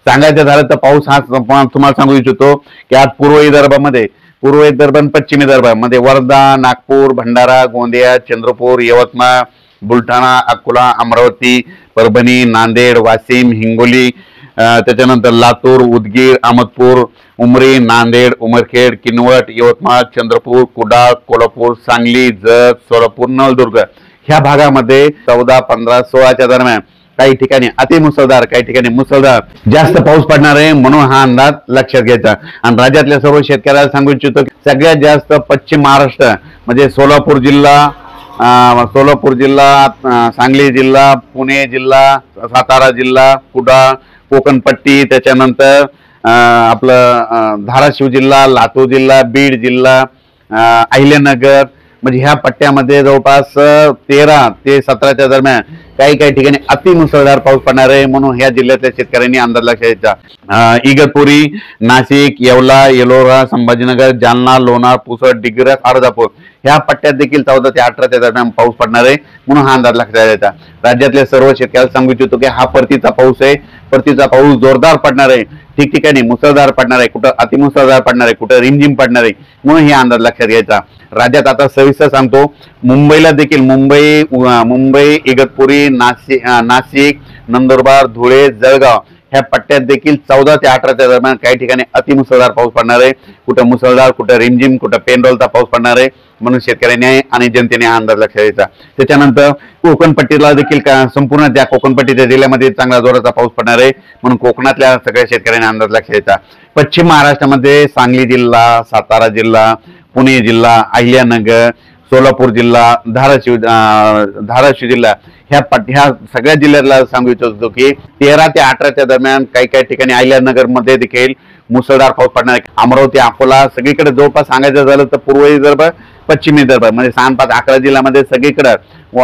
सांगायचं झालं तर पाऊस हा तुम्हाला सांगू इच्छितो की आज पूर्व विदर्भामध्ये, पूर्व विदर्भ आणि पश्चिम विदर्भामध्ये वर्धा, नागपूर, भंडारा, गोंदिया, चंद्रपूर, यवतमाळ, बुलढाणा, अकोला, अमरावती, परभणी, नांदेड, वाशिम, हिंगोली, त्याच्यानंतर लातूर, उदगीर, अहमदपूर, उमरी, नांदेड, उमरखेड, किनवट, यवतमाळ, चंद्रपूर, कुडाळ, कोल्हापूर, सांगली, जत, सोलापूर, नळदुर्ग ह्या भागामध्ये 14, 15, 16च्या दरम्यान काही ठिकाणी अतिमुसळधार, काही ठिकाणी मुसळधार जास्त पाऊस पडणार आहे, म्हणून हा अंदाज लक्षात घ्यायचा। आणि राज्यातल्या सर्व शेतकऱ्याला सांगू इच्छितो की सगळ्यात जास्त पश्चिम महाराष्ट्र म्हणजे सोलापूर जिल्हा, सांगली जिल्हा, पुणे जिल्हा, सातारा जिल्हा, कुडाळ, कोकणपट्टी, त्याच्यानंतर आपलं धाराशिव जिल्हा, लातूर जिल्हा, बीड जिल्हा, अहिल्यानगर म्हणजे ह्या पट्ट्यामध्ये जवळपास 13 ते 17च्या दरम्यान काही काही ठिकाणी अतिमुसळधार पाऊस पडणार आहे, म्हणून ह्या जिल्ह्यातल्या शेतकऱ्यांनी अंदाज लक्षात घ्यायचा। इगतपुरी, नाशिक, येवला, येलोरा, संभाजीनगर, जालना, लोणार, पुसद, डिग्रस, अर्धापूर ह्या पट्ट्यात देखील 14 ते 18च्या दरम्यान पाऊस पडणार आहे, म्हणून हा अंदाज लक्षात घ्यायचा। राज्यातल्या सर्व शेतकऱ्याला सांगू इच्छितो की हा परतीचा पाऊस आहे, परतीचा पाऊस जोरदार पडणार आहे, ठिकठिकाणी मुसळधार पडणार आहे, कुठं अतिमुसळधार पडणार आहे, कुठं रिमझिम पडणार आहे, म्हणून हे अंदाज लक्षात घ्यायचा। राज्यात आता सविस्तर सांगतो, मुंबईला देखील मुंबई, इगतपुरी, नाशिक, नंदुरबार, धुळे, जळगाव ह्या पट्ट्यात देखील 14 ते 18च्या दरम्यान काही ठिकाणी अतिमुसळधार पाऊस पडणार आहे, कुठं मुसळधार, कुठं रिमझिम, कुठं पेंडोलचा पाऊस पडणार आहे, म्हणून शेतकऱ्यांनी आणि जनतेने हा अंदाज लक्षात घ्यायचा। त्याच्यानंतर कोकणपट्टीला देखील संपूर्ण त्या कोकणपट्टीच्या जिल्ह्यामध्ये चांगला जोराचा पाऊस पडणार आहे, म्हणून कोकणातल्या सगळ्या शेतकऱ्यांनी अंदाज लक्षात घ्यायचा। पश्चिम महाराष्ट्रामध्ये सांगली जिल्हा, सातारा जिल्हा, पुणे जिल्हा, अहिल्यानगर, सोलापूर जिल्हा, धाराशिव जिल्हा ह्या सगळ्या जिल्ह्याला सांगू इच्छितो की 13 ते 18च्या दरम्यान काही काही ठिकाणी अहिल्यानगर मध्ये देखील मुसळधार पाऊस पडणार आहे। अमरावती, अकोला सगळीकडे जवळपास सांगायचं झालं तर पूर्व विदर्भ, पश्चिम विदर्भ म्हणजे 6, 5, 11 जिल्ह्यामध्ये सगळीकडे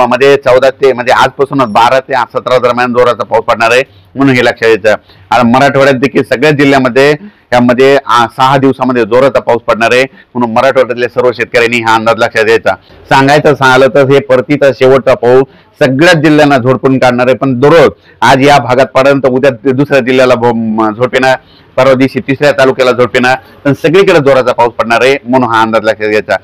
मध्ये 14 ते म्हणजे आजपासूनच 12 ते 17 दरम्यान जोराचा पाऊस पडणार आहे, म्हणून हे लक्षात घ्यायचं। आणि मराठवाड्यात देखील सगळ्या जिल्ह्यामध्ये यामध्ये 6 दिवसामध्ये जोराचा पाऊस पडणार आहे, म्हणून मराठवाड्यातल्या सर्व शेतकऱ्यांनी हा अंदाज लक्षात घ्यायचा। सांगायचं झालं तर हे परतीचा शेवटचा पाऊस सगळ्याच जिल्ह्यांना झोडपून काढणार आहे, पण दररोज आज या भागात पडून तर उद्या दुसऱ्या जिल्ह्याला झोडपेना, परवा दिवशी तिसऱ्या तालुक्याला झोडपेना, पण सगळीकडे जोराचा पाऊस पडणार आहे, म्हणून हा अंदाज लक्षात घ्यायचा।